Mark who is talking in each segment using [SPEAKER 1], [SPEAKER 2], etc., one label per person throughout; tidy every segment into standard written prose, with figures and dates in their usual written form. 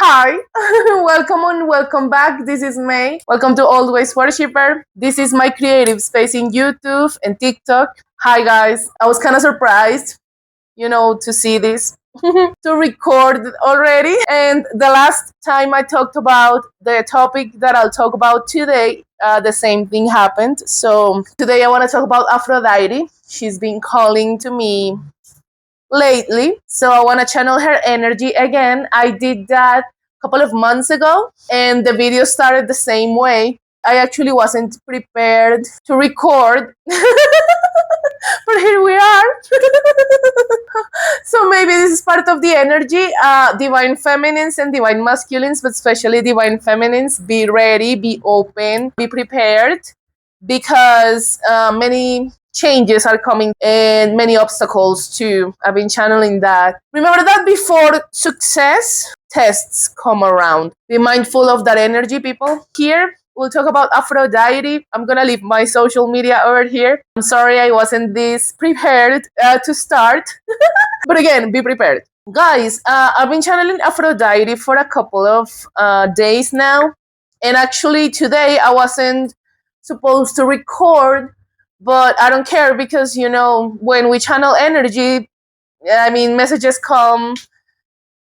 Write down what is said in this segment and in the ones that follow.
[SPEAKER 1] Hi, welcome and welcome back. This is May. Welcome to Always Worshipper. This is my creative space in YouTube and TikTok. Hi, guys. I was kind of surprised, to see this, to record already. And the last time I talked about the topic that I'll talk about today, the same thing happened. So today I want to talk about Aphrodite. She's been calling to me lately, so I want to channel her energy again. I did that a couple of months ago, and the video started the same way. I actually wasn't prepared to record, but here we are. So maybe this is part of the energy. Divine feminines and divine masculines, but especially divine feminines, be ready, be open, be prepared, because many changes are coming and many obstacles too. I've been channeling that. Remember that before success, tests come around. Be mindful of that energy, people. Here, we'll talk about Aphrodite. I'm gonna leave my social media over here. I'm sorry I wasn't this prepared to start. But again, be prepared. Guys, I've been channeling Aphrodite for a couple of days now. And actually, today I wasn't supposed to record, but I don't care because, when we channel energy, messages come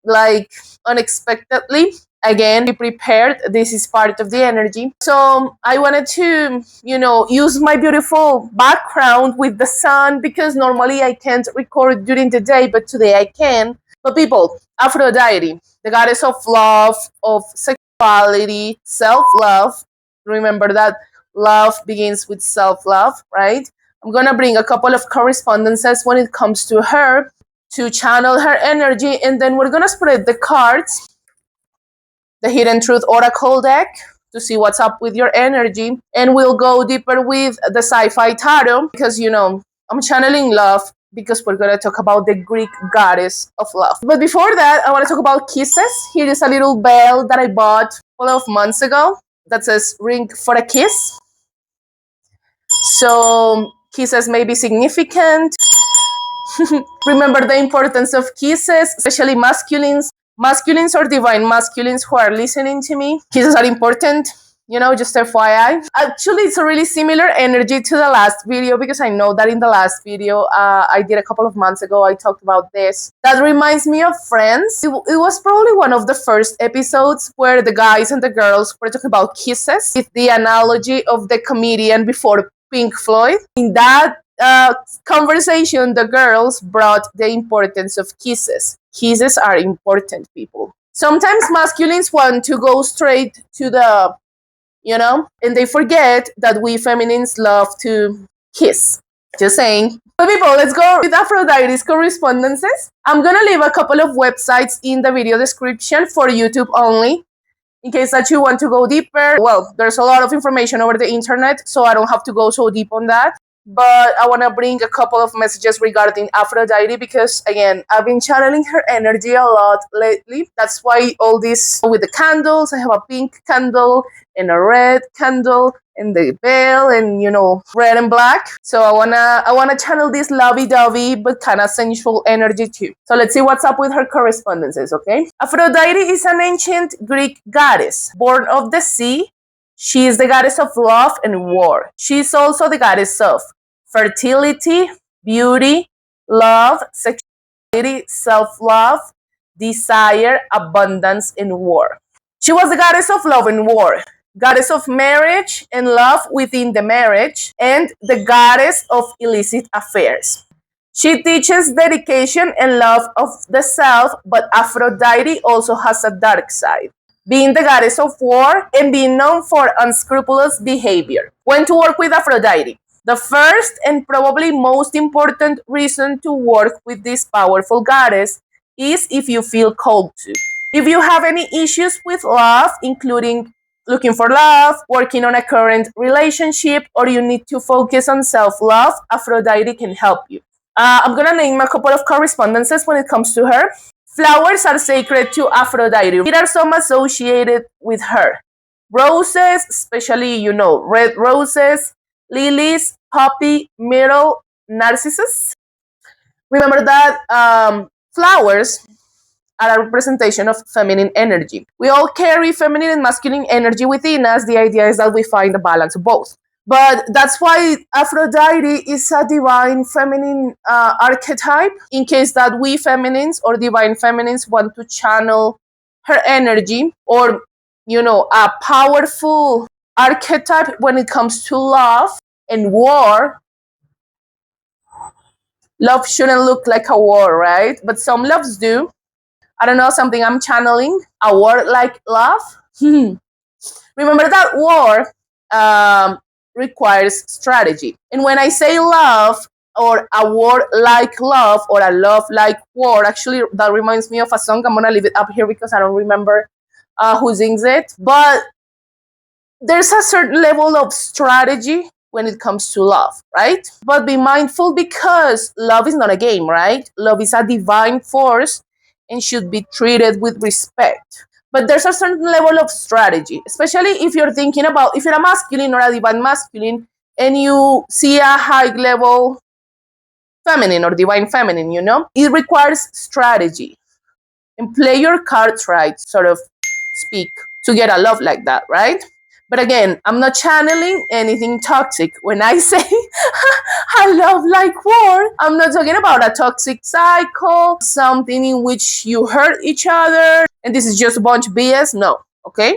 [SPEAKER 1] like unexpectedly. Again, be prepared. This is part of the energy. So I wanted to, use my beautiful background with the sun, because normally I can't record during the day, but today I can. But people, Aphrodite, the goddess of love, of sexuality, self-love. Remember that love begins with self-love, right? I'm gonna bring a couple of correspondences when it comes to her, to channel her energy, and then we're gonna spread the cards, the Hidden Truth Oracle deck, to see what's up with your energy. And we'll go deeper with the Sci-Fi Tarot, because, I'm channeling love, because we're going to talk about the Greek goddess of love. But before that, I want to talk about kisses. Here is a little bell that I bought a couple of months ago that says ring for a kiss. So kisses may be significant. Remember the importance of kisses, especially masculines or divine masculines who are listening to me. Kisses are important, just FYI. Actually, it's a really similar energy to the last video, because I know that in the last video I did a couple of months ago, I talked about this. That reminds me of Friends. It was probably one of the first episodes where the guys and the girls were talking about kisses, with the analogy of the comedian before Pink Floyd. In that conversation, the girls brought the importance of kisses. Kisses are important, people. Sometimes masculines want to go straight to the, and they forget that we feminines love to kiss. Just saying. But people, let's go with Aphrodite's correspondences. I'm gonna leave a couple of websites in the video description for YouTube only, in case that you want to go deeper. Well, there's a lot of information over the internet, so I don't have to go so deep on that. But I want to bring a couple of messages regarding Aphrodite, because, again, I've been channeling her energy a lot lately. That's why all this with the candles, I have a pink candle and a red candle and the veil and, red and black. So I wanna channel this lovey-dovey but kind of sensual energy too. So let's see what's up with her correspondences, okay? Aphrodite is an ancient Greek goddess, born of the sea. She is the goddess of love and war. She is also the goddess of fertility, beauty, love, sexuality, self-love, desire, abundance, and war. She was the goddess of love and war, goddess of marriage and love within the marriage, and the goddess of illicit affairs. She teaches dedication and love of the self, but Aphrodite also has a dark side, being the goddess of war and being known for unscrupulous behavior. When to work with Aphrodite? The first and probably most important reason to work with this powerful goddess is if you feel called to. If you have any issues with love, including looking for love, working on a current relationship, or you need to focus on self-love, Aphrodite can help you. I'm going to name a couple of correspondences when it comes to her. Flowers are sacred to Aphrodite. There are some associated with her. Roses, especially, red roses, lilies, poppy, myrtle, narcissus. Remember that flowers are a representation of feminine energy. We all carry feminine and masculine energy within us. The idea is that we find a balance of both. But that's why Aphrodite is a divine feminine archetype, in case that we feminines or divine feminines want to channel her energy, or, a powerful archetype when it comes to love and war. Love shouldn't look like a war, right? But some loves do. I don't know, something I'm channeling, a war like love. Remember that war requires strategy. And when I say love, or a war like love, or a love like war, actually that reminds me of a song. I'm gonna leave it up here because I don't remember who sings it. But there's a certain level of strategy when it comes to love, right? But be mindful, because love is not a game, right? Love is a divine force and should be treated with respect. But there's a certain level of strategy, especially if you're thinking about, if you're a masculine or a divine masculine and you see a high level feminine or divine feminine, it requires strategy and play your cards right, sort of speak, to get a love like that, right? But again, I'm not channeling anything toxic. When I say I love like war, I'm not talking about a toxic cycle, something in which you hurt each other, and this is just a bunch of BS. No, okay?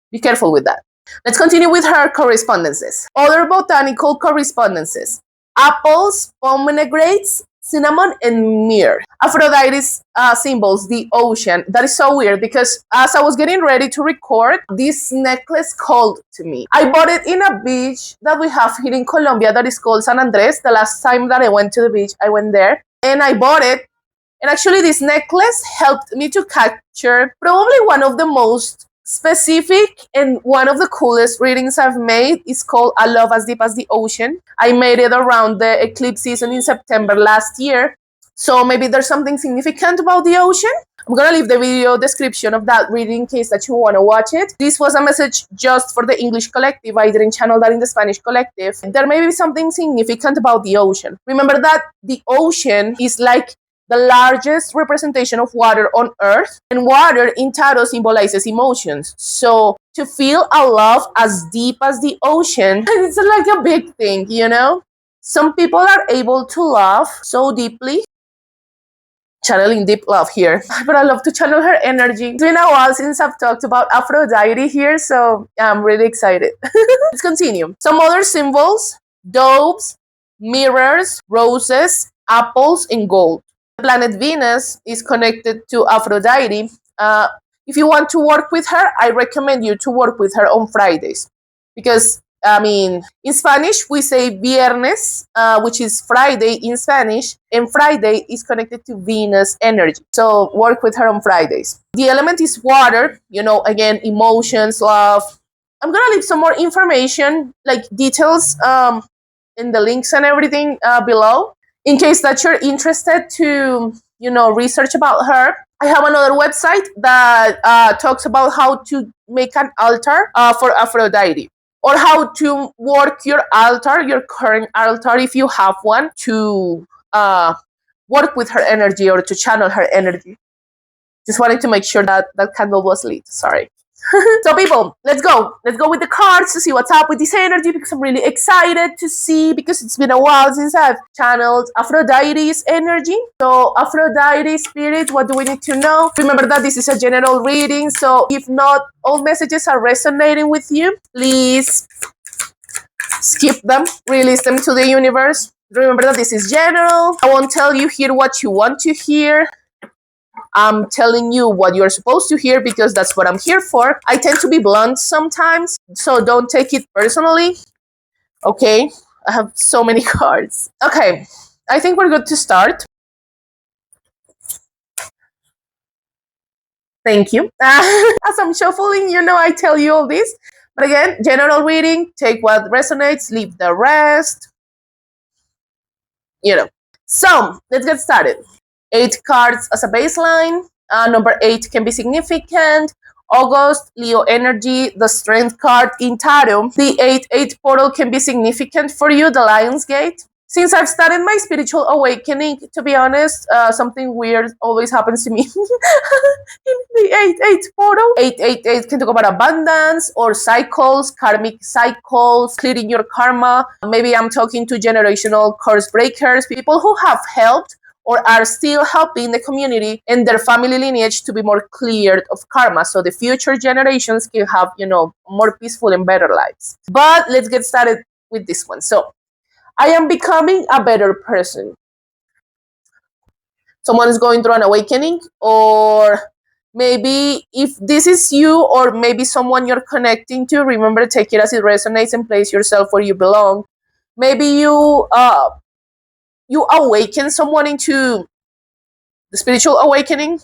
[SPEAKER 1] Be careful with that. Let's continue with her correspondences. Other botanical correspondences: apples, pomegranates, cinnamon, and myrrh. Aphrodite's symbols the ocean. That is so weird, because as I was getting ready to record, this necklace called to me. I bought it in a beach that we have here in Colombia that is called San Andres. The last time that I went to the beach, I went there and I bought it. And actually this necklace helped me to capture probably one of the most specific and one of the coolest readings I've made. Is called A Love as Deep as the Ocean. I made it around the eclipse season in September last year. So maybe there's something significant about the ocean. I'm gonna leave the video description of that reading in case that you wanna watch it. This was a message just for the English collective. I didn't channel that in the Spanish collective. There may be something significant about the ocean. Remember that the ocean is like the largest representation of water on earth, and water in tarot symbolizes emotions. So to feel a love as deep as the ocean, it's like a big thing, Some people are able to love so deeply. Channeling deep love here, but I love to channel her energy. It's been a while since I've talked about Aphrodite here, so I'm really excited. Let's continue. Some other symbols: doves, mirrors, roses, apples, and gold. The planet Venus is connected to Aphrodite. If you want to work with her, I recommend you to work with her on Fridays, because in Spanish we say viernes, which is Friday in Spanish, and Friday is connected to Venus energy. So work with her on Fridays. The element is water, again, emotions, love. I'm gonna leave some more information, like details, in the links and everything below, in case that you're interested to, research about her. I have another website that talks about how to make an altar for Aphrodite, or how to work your altar, your current altar, if you have one, to work with her energy or to channel her energy. Just wanted to make sure that that candle was lit. Sorry. So people, let's go with the cards to see what's up with this energy, because I'm really excited to see, because it's been a while since I've channeled Aphrodite's energy. So Aphrodite spirit, what do we need to know? Remember that this is a general reading, so if not all messages are resonating with you, please skip them, release them to the universe. Remember that this is general. I won't tell you here what you want to hear. I'm telling you what you're supposed to hear, because that's what I'm here for. I tend to be blunt sometimes, so don't take it personally. Okay, I have so many cards. Okay, I think we're good to start. Thank you. As I'm shuffling, I tell you all this. But again, general reading, take what resonates, leave the rest. So let's get started. 8 cards as a baseline. Number 8 can be significant. August, Leo energy, the Strength card in tarot. The 8-8 portal can be significant for you, the Lion's Gate. Since I've started my spiritual awakening, to be honest, something weird always happens to me. In the 8-8 photo, 8-8-8 can talk about abundance or cycles, karmic cycles, clearing your karma. Maybe I'm talking to generational curse breakers, people who have helped or are still helping the community and their family lineage to be more cleared of karma, so the future generations can have, more peaceful and better lives. But let's get started with this one. So I am becoming a better person. Someone is going through an awakening, or maybe if this is you, or maybe someone you're connecting to, remember, take it as it resonates and place yourself where you belong. Maybe you awaken someone into the spiritual awakening.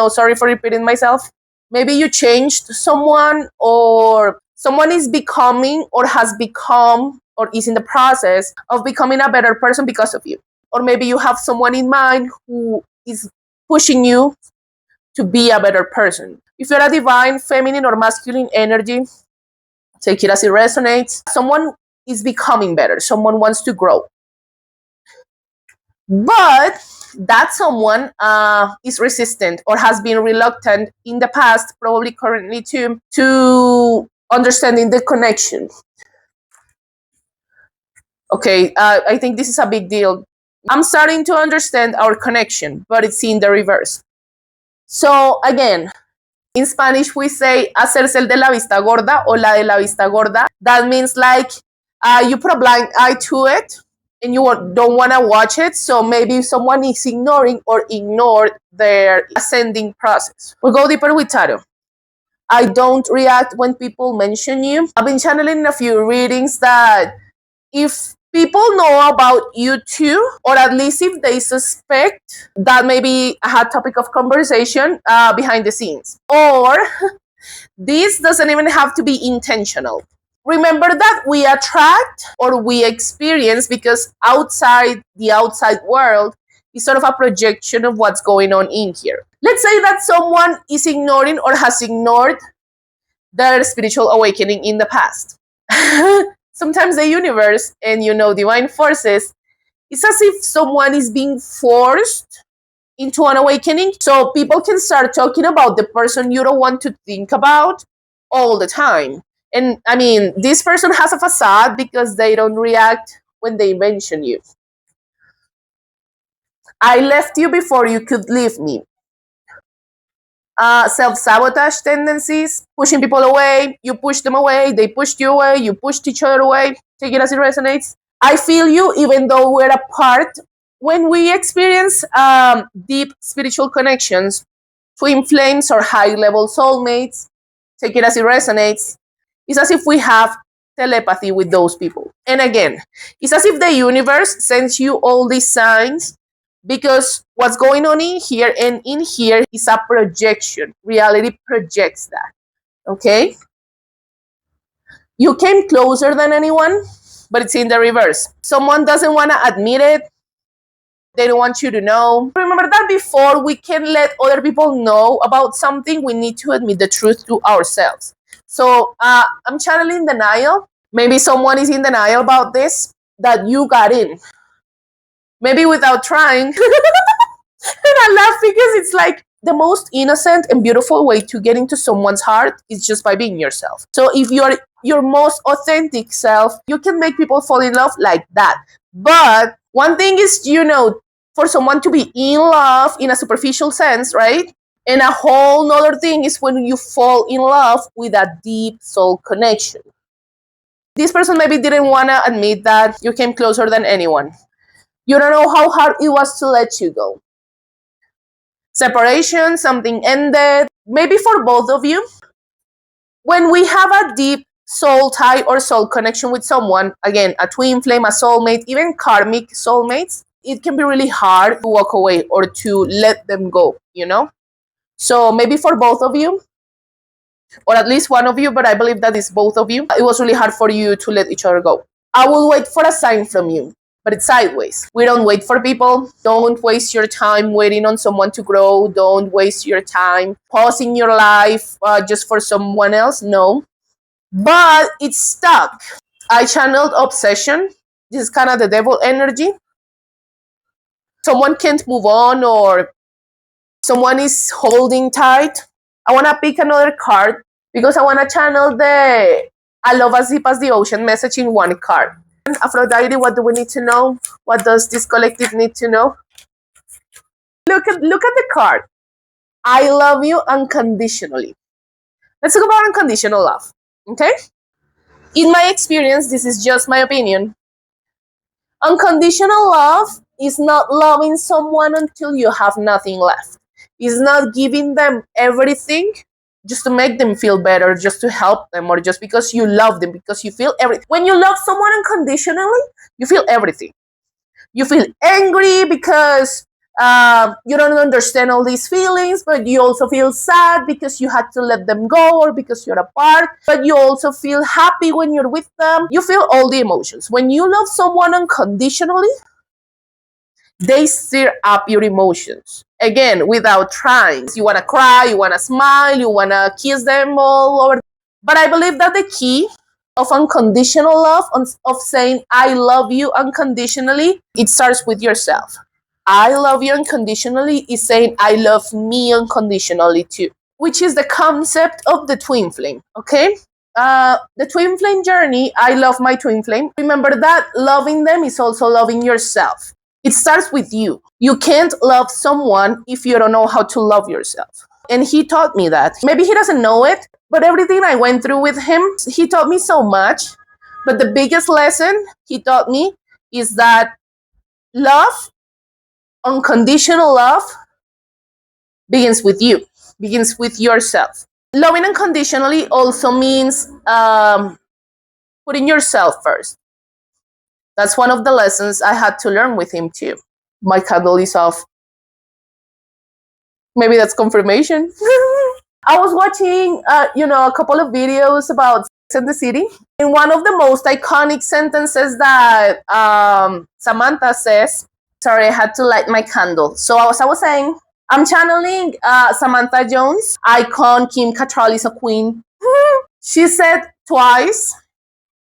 [SPEAKER 1] Sorry for repeating myself. Maybe you changed someone, or someone is becoming or has become or is in the process of becoming a better person because of you. Or maybe you have someone in mind who is pushing you to be a better person. If you're a divine, feminine, or masculine energy, take it as it resonates. Someone is becoming better. Someone wants to grow. But that someone is resistant or has been reluctant in the past, probably currently too, to understanding the connection. Okay, I think this is a big deal. I'm starting to understand our connection, but it's in the reverse. So again, in Spanish we say hacerse el de la vista gorda o la de la vista gorda. That means like you put a blind eye to it and you don't want to watch it. So maybe someone is ignoring or ignored their ascending process. We'll go deeper with tarot. I don't react when people mention you. I've been channeling a few readings that if people know about you too, or at least if they suspect, that may be a hot topic of conversation behind the scenes. Or this doesn't even have to be intentional. Remember that we attract or we experience because the outside world is sort of a projection of what's going on in here. Let's say that someone is ignoring or has ignored their spiritual awakening in the past. Sometimes the universe and divine forces, it's as if someone is being forced into an awakening, so people can start talking about the person you don't want to think about all the time. And I mean, this person has a facade because they don't react when they mention you. I left you before you could leave me. Self-sabotage tendencies, pushing people away, you push them away, they pushed you away, you pushed each other away, take it as it resonates. I feel you even though we're apart. When we experience deep spiritual connections, twin flames or high-level soulmates, take it as it resonates, it's as if we have telepathy with those people. And again, it's as if the universe sends you all these signs because what's going on in here and in here is a projection. Reality projects that. Okay? You came closer than anyone, but it's in the reverse. Someone doesn't want to admit it. They don't want you to know. Remember that before we can let other people know about something, we need to admit the truth to ourselves. So I'm channeling denial. Maybe someone is in denial about this, that you got in. Maybe without trying. And I laugh because it's like the most innocent and beautiful way to get into someone's heart is just by being yourself. So if you're your most authentic self, you can make people fall in love like that. But one thing is, for someone to be in love in a superficial sense, right? And a whole nother thing is when you fall in love with a deep soul connection. This person maybe didn't want to admit that you came closer than anyone. You don't know how hard it was to let you go. Separation, something ended, maybe for both of you. When we have a deep soul tie or soul connection with someone, again, a twin flame, a soulmate, even karmic soulmates, it can be really hard to walk away or to let them go, So maybe for both of you, or at least one of you, but I believe that it's both of you, it was really hard for you to let each other go. I will wait for a sign from you, but it's sideways. We don't wait for people. Don't waste your time waiting on someone to grow. Don't waste your time pausing your life just for someone else. No. But it's stuck. I channeled obsession. This is kind of the devil energy. Someone can't move on, or someone is holding tight. I want to pick another card because I want to channel the I love as deep as the ocean message in one card. Aphrodite, what do we need to know? What does this collective need to know? Look at the card. I love you unconditionally. Let's talk about unconditional love. Okay? In my experience, this is just my opinion. Unconditional love is not loving someone until you have nothing left. It's not giving them everything just to make them feel better, just to help them, or just because you love them, because you feel everything. When you love someone unconditionally, you feel everything. You feel angry because you don't understand all these feelings, but you also feel sad because you had to let them go or because you're apart. But you also feel happy when you're with them. You feel all the emotions. When you love someone unconditionally, they stir up your emotions. Again, without trying. You want to cry, you want to smile, you want to kiss them all over. But I believe that the key of unconditional love, of saying I love you unconditionally, it starts with yourself. I love you unconditionally is saying I love me unconditionally too, which is the concept of the twin flame, okay? The twin flame journey, I love my twin flame. Remember that loving them is also loving yourself. It starts with you. You can't love someone if you don't know how to love yourself. And he taught me that. Maybe he doesn't know it, but everything I went through with him, he taught me so much. But the biggest lesson he taught me is that love, unconditional love, begins with you, begins with yourself. Loving unconditionally also means putting yourself first. That's one of the lessons I had to learn with him too. My candle is off. Maybe that's confirmation. I was watching, a couple of videos about Sex and the City. And one of the most iconic sentences that Samantha says, sorry, I had to light my candle. So as I was saying, I'm channeling Samantha Jones, icon Kim Cattrall is a queen. She said twice,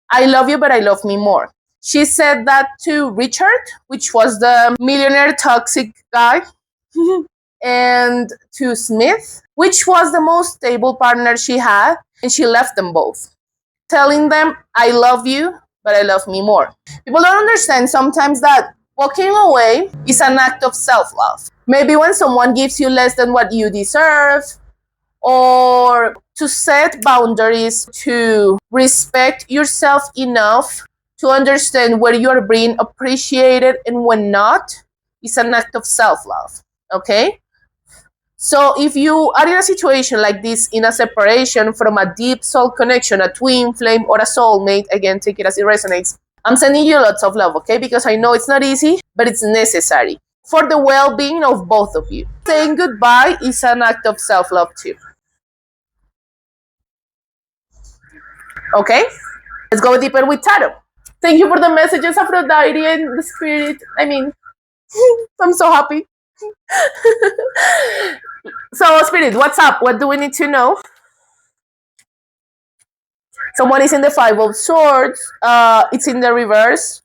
[SPEAKER 1] I love you, but I love me more. She said that to Richard, which was the millionaire toxic guy, and to Smith, which was the most stable partner she had, and she left them both, telling them, I love you, but I love me more. People don't understand sometimes that walking away is an act of self-love. Maybe when someone gives you less than what you deserve, or to set boundaries, to respect yourself enough to understand where you are being appreciated and when not, is an act of self-love, okay? So if you are in a situation like this, in a separation from a deep soul connection, a twin flame or a soulmate, again, take it as it resonates, I'm sending you lots of love, okay? Because I know it's not easy, but it's necessary for the well-being of both of you. Saying goodbye is an act of self-love too. Okay? Let's go deeper with tarot. Thank you for the messages, Aphrodite and the spirit. I mean, I'm so happy. So, spirit, what's up? What do we need to know? Someone is in the Five of Swords. It's in the reverse.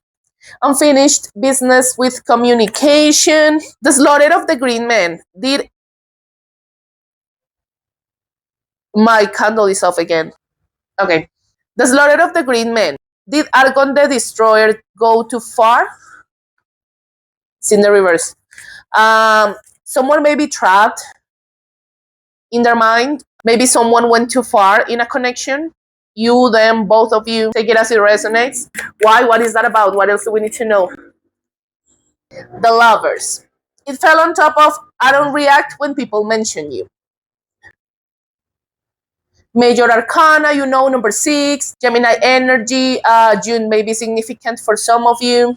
[SPEAKER 1] Unfinished business with communication. The Slaughtered of the Green Man. Did my candle is off again? Okay. The Slaughtered of the Green Man. Did Argon the Destroyer go too far? It's in the reverse. Someone may be trapped in their mind. Maybe someone went too far in a connection. You, them, both of you. Take it as it resonates. Why? What is that about? What else do we need to know? The Lovers. It fell on top of I don't react when people mention you. Major Arcana, number 6. Gemini energy. June may be significant for some of you.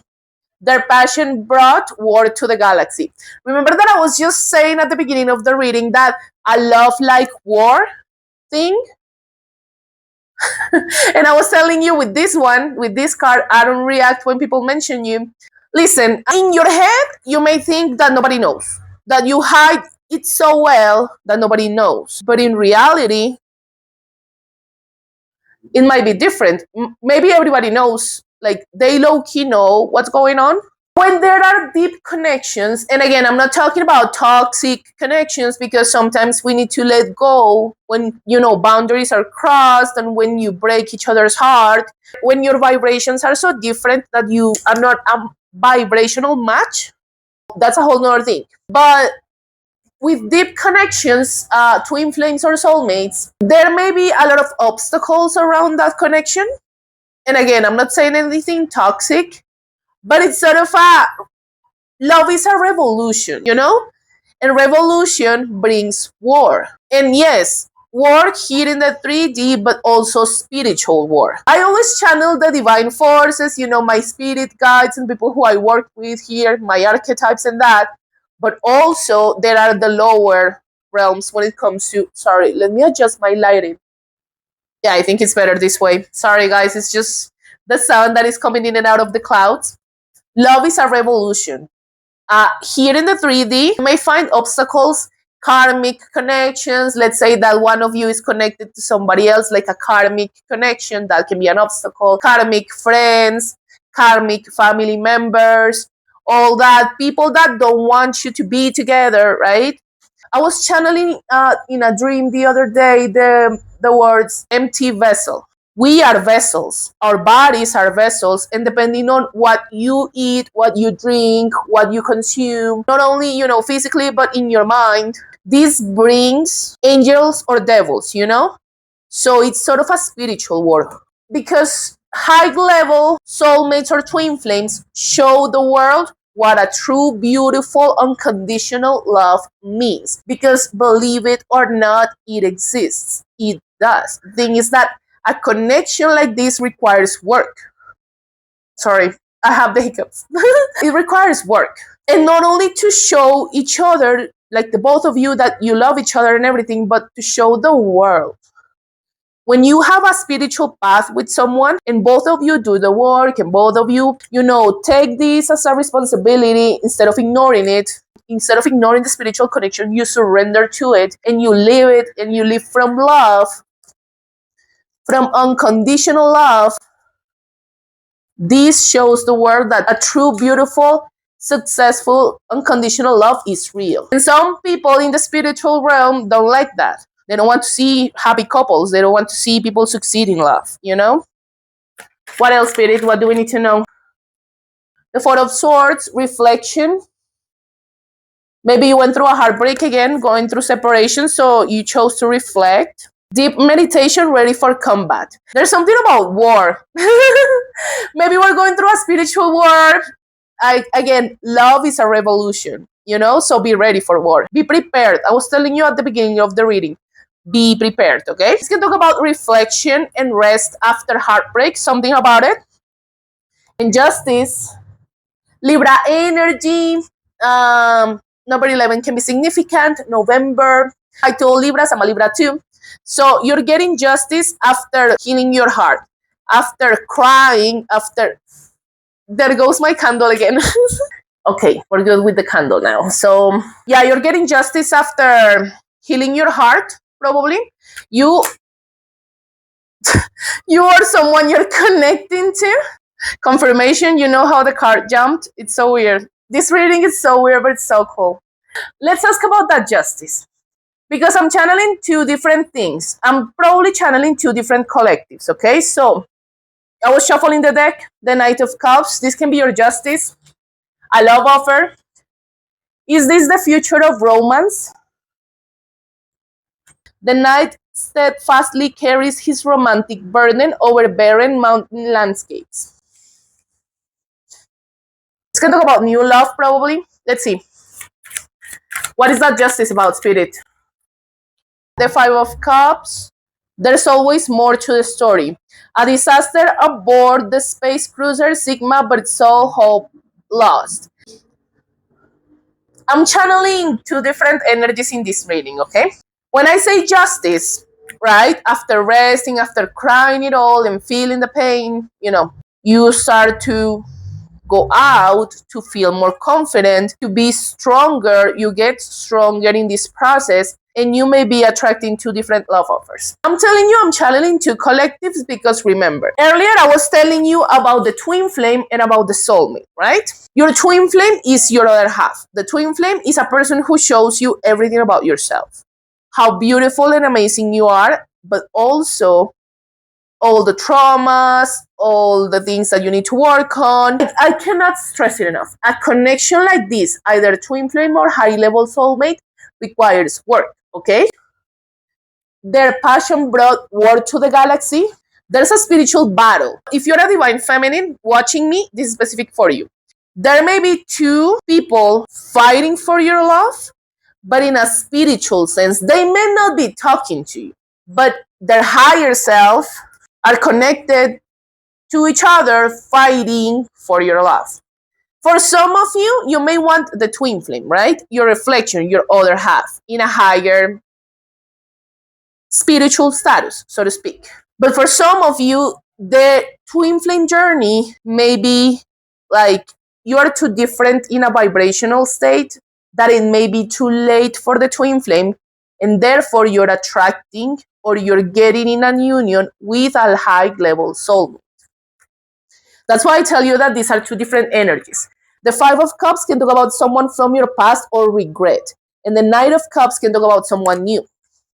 [SPEAKER 1] Their passion brought war to the galaxy. Remember that I was just saying at the beginning of the reading that a love like war thing? And I was telling you with this card, I don't react when people mention you. Listen, in your head, you may think that nobody knows, that you hide it so well that nobody knows. But in reality, it might be different. Maybe everybody knows Like they low-key know what's going on. When there are deep connections, and again, I'm not talking about toxic connections, because sometimes we need to let go when, boundaries are crossed and when you break each other's heart, when your vibrations are so different that you are not a vibrational match. That's a whole nother thing. But with deep connections, twin flames or soulmates, there may be a lot of obstacles around that connection. And again, I'm not saying anything toxic, but it's sort of love is a revolution. And revolution brings war. And yes, war here in the 3D, but also spiritual war. I always channel the divine forces, my spirit guides and people who I work with here, my archetypes and that. But also there are the lower realms when it comes to, sorry, let me adjust my lighting. Yeah, I think it's better this way. Sorry guys, it's just the sound that is coming in and out of the clouds. Love is a revolution. Here in the 3D, you may find obstacles, karmic connections. Let's say that one of you is connected to somebody else, like a karmic connection. That can be an obstacle. Karmic friends, karmic family members, all that. People that don't want you to be together, right? I was channeling in a dream the other day the words empty vessel. We are vessels. Our bodies are vessels, and depending on what you eat, what you drink, what you consume, not only, physically, but in your mind, this brings angels or devils. So it's sort of a spiritual war. Because high level soulmates or twin flames show the world what a true, beautiful, unconditional love means. Because believe it or not, it exists. It does. The thing is that a connection like this requires work. Sorry, I have the hiccups. It requires work. And not only to show each other, like the both of you, that you love each other and everything, but to show the world. When you have a spiritual path with someone and both of you do the work and both of you, take this as a responsibility instead of ignoring it, instead of ignoring the spiritual connection, you surrender to it and you live it and you live from love, from unconditional love. This shows the world that a true, beautiful, successful, unconditional love is real. And some people in the spiritual realm don't like that. They don't want to see happy couples. They don't want to see people succeed in love, What else, Spirit? What do we need to know? The Four of Swords, reflection. Maybe you went through a heartbreak again, going through separation, so you chose to reflect. Deep meditation, ready for combat. There's something about war. Maybe we're going through a spiritual war. Again, love is a revolution, so be ready for war. Be prepared. I was telling you at the beginning of the reading. Be prepared, okay? Let's talk about reflection and rest after heartbreak. Something about it. Injustice. Libra energy. Number 11 can be significant. November. I told Libras, I'm a Libra too. So you're getting justice after healing your heart, after crying, after... There goes my candle again. Okay, we're good with the candle now. So yeah, you're getting justice after healing your heart, probably. You are someone you're connecting to. Confirmation, how the card jumped. It's so weird. This reading is so weird, but it's so cool. Let's ask about that justice. Because I'm channeling two different things. I'm probably channeling two different collectives, okay? So I was shuffling the deck, the Knight of Cups. This can be your justice. A love offer. Is this the future of romance? The Knight steadfastly carries his romantic burden over barren mountain landscapes. Let's talk about new love, probably. Let's see. What is that justice about, Spirit? The Five of Cups. There's always more to the story. A disaster aboard the space cruiser Sigma, but it's all hope lost. I'm channeling two different energies in this reading, okay? When I say justice, right, after resting, after crying it all and feeling the pain, you start to go out, to feel more confident, to be stronger. You get stronger in this process, and you may be attracting two different love offers. I'm telling you, I'm channeling two collectives because remember, earlier I was telling you about the twin flame and about the soulmate, right? Your twin flame is your other half. The twin flame is a person who shows you everything about yourself, how beautiful and amazing you are, but also all the traumas, all the things that you need to work on. I cannot stress it enough. A connection like this, either twin flame or high level soulmate, requires work, okay? Their passion brought word to the galaxy. There's a spiritual battle. If you're a divine feminine watching me, this is specific for you. There may be two people fighting for your love, but in a spiritual sense, they may not be talking to you, but their higher self are connected to each other fighting for your love. For some of you, you may want the twin flame, right? Your reflection, your other half, in a higher spiritual status, so to speak. But for some of you, the twin flame journey may be like you are too different in a vibrational state that it may be too late for the twin flame, and therefore you're attracting or you're getting in a union with a high level soulmate. That's why I tell you that these are two different energies. The Five of Cups can talk about someone from your past or regret, and the Knight of Cups can talk about someone new.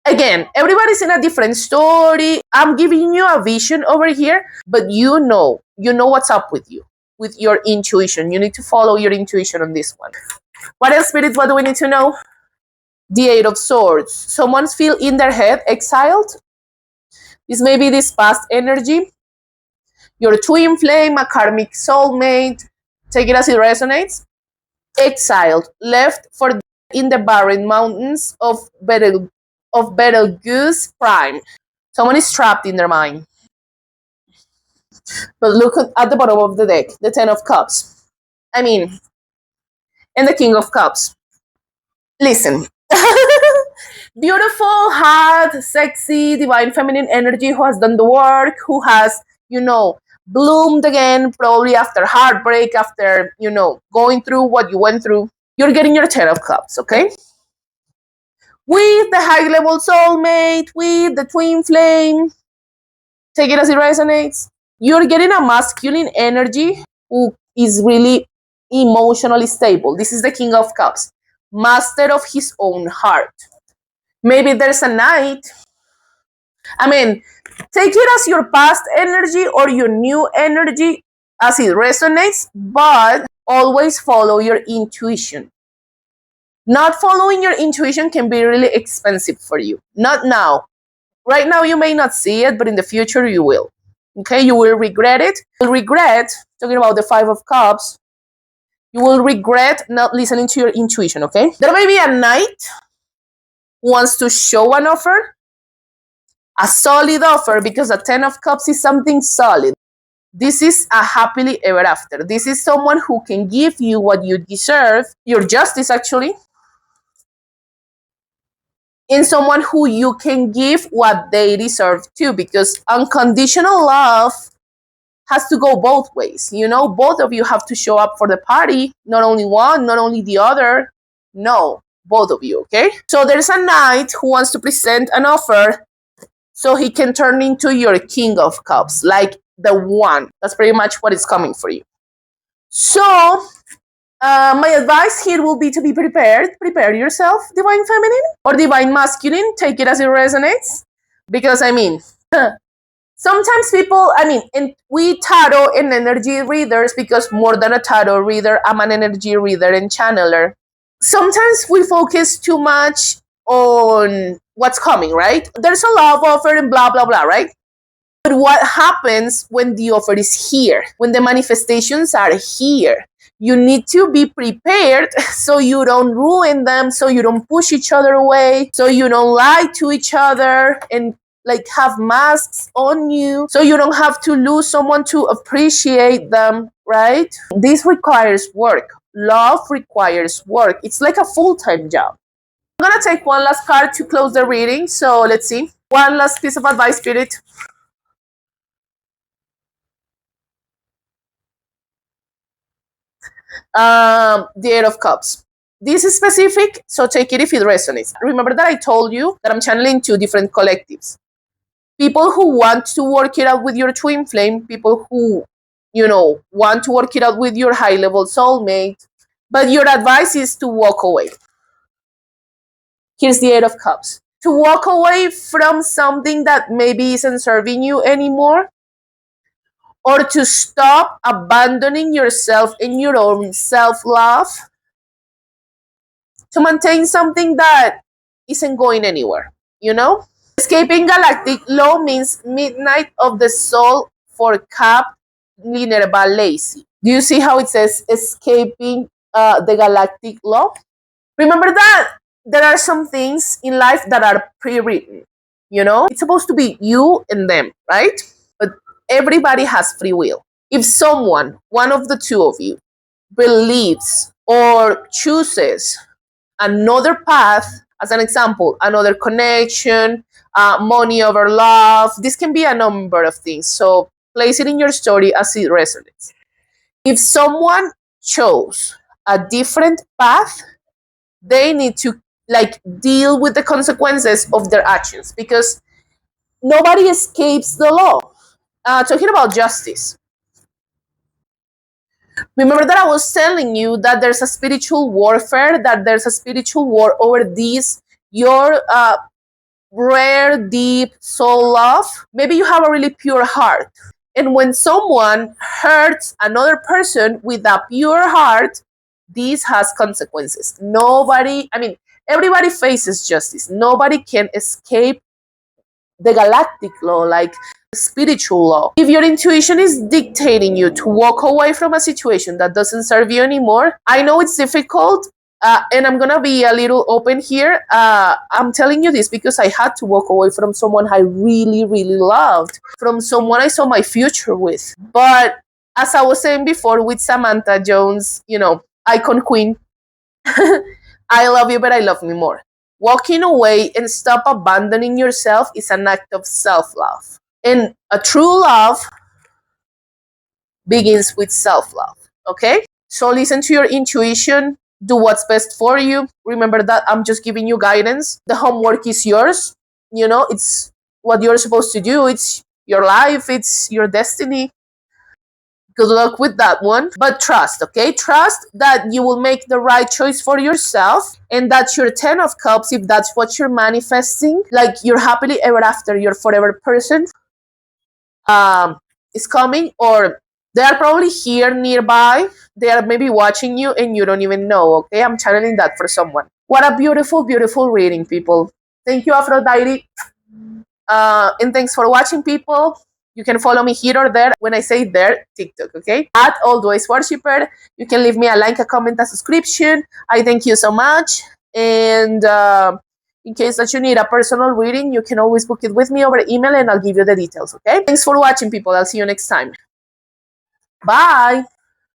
[SPEAKER 1] Again, everybody's in a different story. I'm giving you a vision over here, but you know what's up with you, with your intuition. You need to follow your intuition on this one. What else, Spirit? What do we need to know? The Eight of Swords. Someone's feel in their head, exiled. This may be this past energy. Your twin flame, a karmic soulmate. Take it as it resonates. Exiled, left for in the barren mountains of Betelgeuse Prime. Someone is trapped in their mind. But look at the bottom of the deck, the Ten of Cups. And the King of Cups. Listen. Beautiful, hot, sexy, divine feminine energy who has done the work, who has, bloomed again, probably after heartbreak, after, going through what you went through. You're getting your Ten of Cups, okay? With the high level soulmate, with the twin flame, take it as it resonates. You're getting a masculine energy who is really emotionally stable. This is the King of Cups, master of his own heart. Maybe there's a knight. Take it as your past energy or your new energy as it resonates, but always follow your intuition. Not following your intuition can be really expensive for you. Not now. Right now, you may not see it, but in the future, you will. Okay? You will regret it. You'll regret, talking about the Five of Cups, you will regret not listening to your intuition, okay? There may be a knight who wants to show an offer, a solid offer, because a Ten of Cups is something solid. This is a happily ever after. This is someone who can give you what you deserve, your justice actually, in someone who you can give what they deserve too, because unconditional love has to go both ways. Both of you have to show up for the party, not only one, not only the other. No, both of you, okay? So there's a knight who wants to present an offer so he can turn into your King of Cups, like the one. That's pretty much what is coming for you. So my advice here will be to be prepared. Prepare yourself, divine feminine or divine masculine. Take it as it resonates. Because, sometimes people, and we tarot and energy readers, because more than a tarot reader, I'm an energy reader and channeler. Sometimes we focus too much on what's coming, right? There's a love offer and blah, blah, blah, right? But what happens when the offer is here? When the manifestations are here? You need to be prepared so you don't ruin them, so you don't push each other away, so you don't lie to each other and have masks on you, so you don't have to lose someone to appreciate them, right? This requires work. Love requires work. It's like a full-time job. I'm gonna take one last card to close the reading, so let's see. One last piece of advice, Spirit. The Eight of Cups. This is specific, so take it if it resonates. Remember that I told you that I'm channeling two different collectives. People who want to work it out with your twin flame, people who, want to work it out with your high level soulmate, but your advice is to walk away. Here's the Eight of Cups. To walk away from something that maybe isn't serving you anymore, or to stop abandoning yourself in your own self-love, to maintain something that isn't going anywhere, Escaping galactic law means midnight of the soul for Cap Minerva Lacy. Do you see how it says escaping the galactic law? Remember that there are some things in life that are pre-written, It's supposed to be you and them, right? But everybody has free will. If someone, one of the two of you, believes or chooses another path, as an example, another connection, money over love, this can be a number of things. So place it in your story as it resonates. If someone chose a different path, they need to deal with the consequences of their actions, because nobody escapes the law. Talking about justice, remember that I was telling you that there's a spiritual warfare, that there's a spiritual war over these, your rare, deep soul love. Maybe you have a really pure heart. And when someone hurts another person with a pure heart, this has consequences. Everybody faces justice. Nobody can escape the galactic law, like spiritual law. If your intuition is dictating you to walk away from a situation that doesn't serve you anymore, I know it's difficult, and I'm gonna be a little open here. I'm telling you this because I had to walk away from someone I really, really loved, from someone I saw my future with. But as I was saying before with Samantha Jones, icon queen, I love you, but I love me more. Walking away and stop abandoning yourself is an act of self-love. And a true love begins with self-love, okay? So listen to your intuition, do what's best for you. Remember that I'm just giving you guidance. The homework is yours. It's what you're supposed to do. It's your life, it's your destiny. Good luck with that one. But trust, okay? Trust that you will make the right choice for yourself, and that your 10 of Cups, if that's what you're manifesting, like you're happily ever after, your forever person, is coming, or they are probably here nearby. They are maybe watching you and you don't even know, okay? I'm channeling that for someone. What a beautiful, beautiful reading, people. Thank you, Aphrodite. And thanks for watching, people. You can follow me here or there. When I say there, TikTok, okay? At Always Worshipper. You can leave me a like, a comment, a subscription. I thank you so much. And in case that you need a personal reading, you can always book it with me over email and I'll give you the details, okay? Thanks for watching, people. I'll see you next time. Bye.